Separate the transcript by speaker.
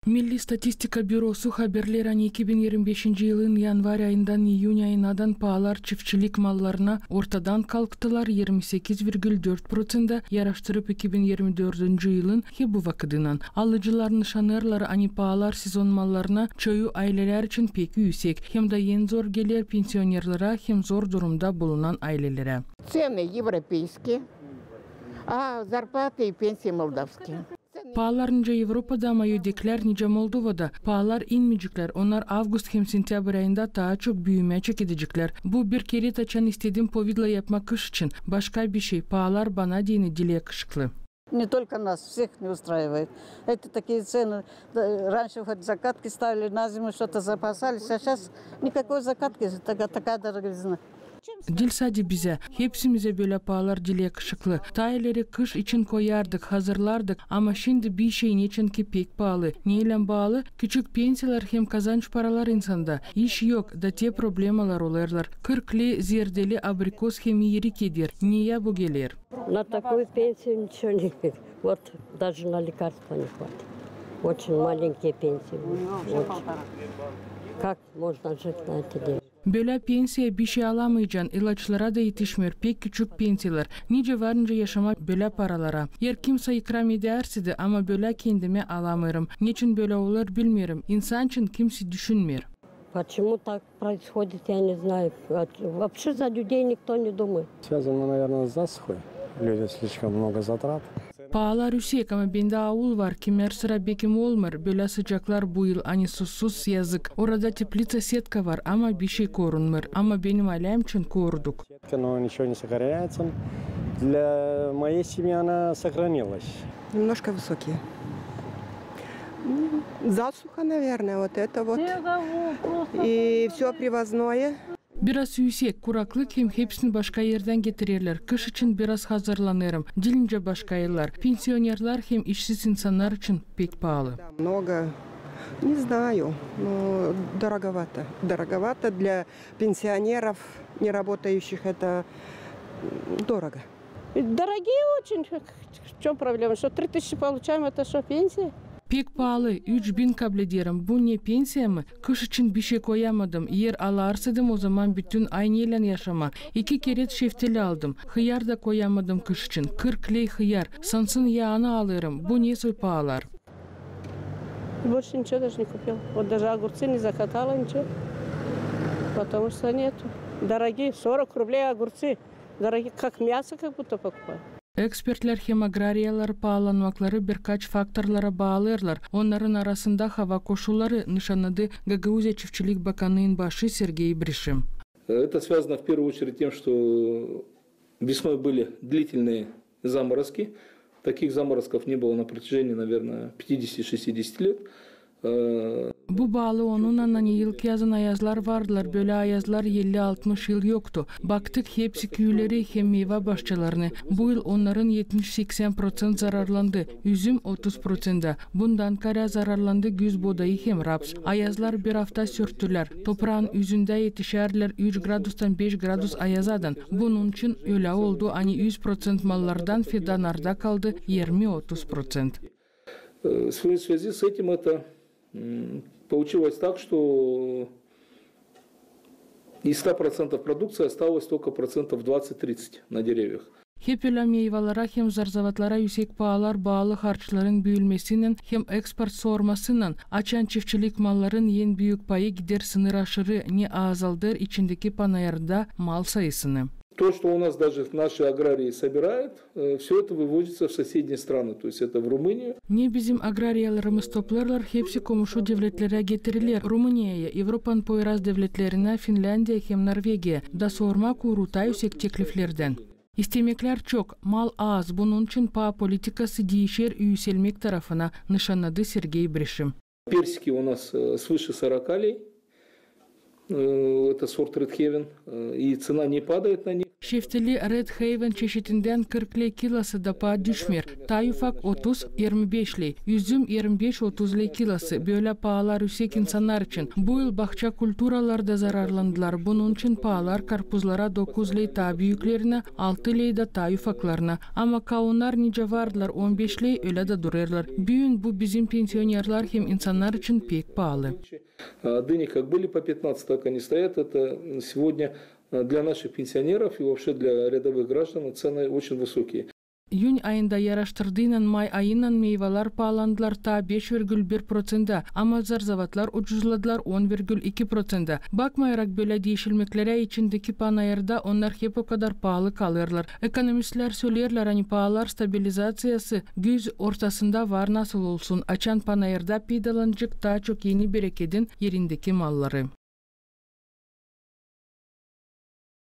Speaker 1: Milli Statistika Bürosu haberlerini 2025 yılın yanvar ayından iyun ayınadan pahalar çiftçilik mallarına ortadan kalktılar 28,4% yaraştırıp 2024 yılın bu vakıdından. Alıcılar nişanırlar ani pahalar sezon mallarına çoğu aileler için pek yüksek. Hem de en zor gelir pensionerlere hem zor durumda bulunan ailelere.
Speaker 2: Цены европейские, а зарплаты и пенсии молдавские.
Speaker 1: Pahalarınca Avrupa'da ama ödekiler nice Moldova'da. Pahalar inmeyecekler. Onlar Ağustos hem Sentyabr ayında daha çok büyümeye çekecekler. Bu bir kere taçan istediğim Povid'la yapmak kış için. Başka bir şey. Pahalar bana dini dile yakışıklı.
Speaker 3: Не только нас, всех не устраивает. Это такие цены. Раньше хоть закатки ставили на зиму, что-то запасались, а сейчас никакой закатки, такая дороговизна.
Speaker 1: Dil sadece bize, hepsimize böyle pahalar dile yakışıklı. Tayeleri kış için koyardık, hazırlardık ama şimdi bir şeyin için ki pek pahalı. Neyle bağlı? Küçük pensiyalar hem kazanç paralar insanda. İş yok, da te problemalar olurlar. Kırklı, zerdeli, abrikos hem yerik edir. Niye bu gelir?
Speaker 4: На такую пенсию ничего не нет. Вот даже на лекарства не хватит. Очень маленькие пенсии. Очень. Как можно жить на это деньги?
Speaker 1: Böyle pensiye bir şey alamayacaksın, ilaçlara da yetişmiyor, pek küçük pensiyeler. Nice varınca yaşama böyle paralara. Yer kimse ikram ederse de ama böyle kendime alamıyorum. Niçin böyle olur bilmiyorum. İnsan için kimse düşünmüyor.
Speaker 4: Почему так происходит, я не знаю. Вообще за людей никто не думает.
Speaker 5: Связано, наверное, с засухой. Люди слишком много затрат.
Speaker 1: Pahalar yüksek ama bende avul var. Kimler sıra bekim olmur. Böyle sıcaklar bu yıl ani susuz yazık. Orada teplitsa setka var ama bir şey korunmur. Ama benim ailem için koruduk.
Speaker 5: Но ничего не сохраняется. Для моей семьи она сохранилась.
Speaker 6: Немножко высокие. Засуха, наверное, вот это вот. И все привозное.
Speaker 1: Biraz yüksek, kuraklık hem hepsini başka yerden getirirler. Kış için biraz hazırlanırım. Dilince başka yerler. Pensionerler hem işsiz insanlar için pek pahalı.
Speaker 6: Много, не знаю, но дороговато. Дороговато для пенсионеров, не работающих, это дорого.
Speaker 3: Дорогие очень. В чем проблема? Что 3000 получаем, это что, пенсия?
Speaker 1: Pek pahalı, 3000 kabul ederim. Bu ne pensiya mı? Kış için bir şey koyamadım. Yer alarsaydım o zaman bütün aynıyla yaşama. 2 kere şeftali aldım. Hıyar da koyamadım kış için. 40 lei hıyar. Sansın yağını alırım. Bu ne soy pahalar?
Speaker 3: Больше ничего даже не купил. Вот даже огурцы не захотала ничего. Потому что нету. Дорогие, 40 рублей огурцы. Дорогие, как мясо как будто покупают.
Speaker 1: Ekspertler hem agrariyalar pahalanmakları birkaç faktörlere bağlarlar. Onların arasında hava koşulları nişanladı Гагаузия Çiftçilik Bakanı'nın başı Sergey Brishim.
Speaker 7: Это связано в первую очередь тем, что весной были длительные заморозки. Таких заморозков не было на протяжении, наверное, 50-60 лет.
Speaker 1: Bu bağlı onunla yılki yazın ayazlar vardılar. Böyle ayazlar 50-60 yıl yoktu. Baktık hepsi köyleri hem meyve bahçelerine. Bu yıl onların 70-80% zararlandı. Üzüm 30%. Bundan kara zararlandı güz buğdayı hem raps. Ayazlar bir hafta sürttüler. Toprağın yüzünde yetişerler 3 gradustan 5 gradus ayazadan. Bunun için öyle oldu. Hani 100% mallardan fidanlarda kaldı 20-30%.
Speaker 7: В связи с этим это получилось так, что из 100% продукции осталось только процентов 20-30 на деревьях.
Speaker 1: Hep öyle meyvelere hem zarzavatlara yüksek pahalar bağlı harçların büyülmesinin hem eksport sormasının açan çiftçilik malların en büyük payı gider sınır aşırı ne azaldır içindeki panayırda mal sayısını.
Speaker 7: То, что у нас даже наши аграрии собирают, все это вывозится в соседние страны, то есть это в Румынию.
Speaker 1: Ne bizim agrariyalarımız toplarlar, hepsi komşu devletlere getirilir. Rumuniya'ya, Avrupa'nın poyraz devletlerine, Finlandiya hem Norvegiya da sorma kuruta yüksek tekliflerden. İstemekler çok, mal az, bunun için paha politikası değişir, yükselmek tarafına nişanladı Sergey Brishim.
Speaker 7: Персики у нас свыше 40 лей, это сорт Red Heaven, и цена не падает на них.
Speaker 1: Şeftali Red Haven çeşitinden 40 kilosu da pa düşmür. Tayufak 30-25, üzüm 25-30 kilosu. Böyle pahalar yüksek insanlar için. Bu yıl bahçe kulturalarda zararlandılar. Bunun için pahalar karpuzlara 9 ley, ta büyüklerine 6 ley de tayufaklarına. Ama kavunlar nice vardılar 15 ley, öyle de dururlar. Bugün bu bizim pensionerler hem insanlar için pek pahalı.
Speaker 7: Дыни как были по 15, так они стоят. Это сегодня для наших пенсионеров и вообще для рядовых граждан цены очень высокие.
Speaker 1: Iyun ayında yaraştırdığının may ayından meyveler pahalandılar ta 5,1%, ama zarzavatlar ucuzladılar 10,2%. Bakmayarak böyle değişilmeklere içindeki panayırda onlar hep o kadar pahalı kalırlar. Ekonomistler söylerler hani pahalar stabilizasyası güz ortasında var, nasıl olsun. Açan panayırda peydalanacak daha çok yeni bereketin yerindeki malları.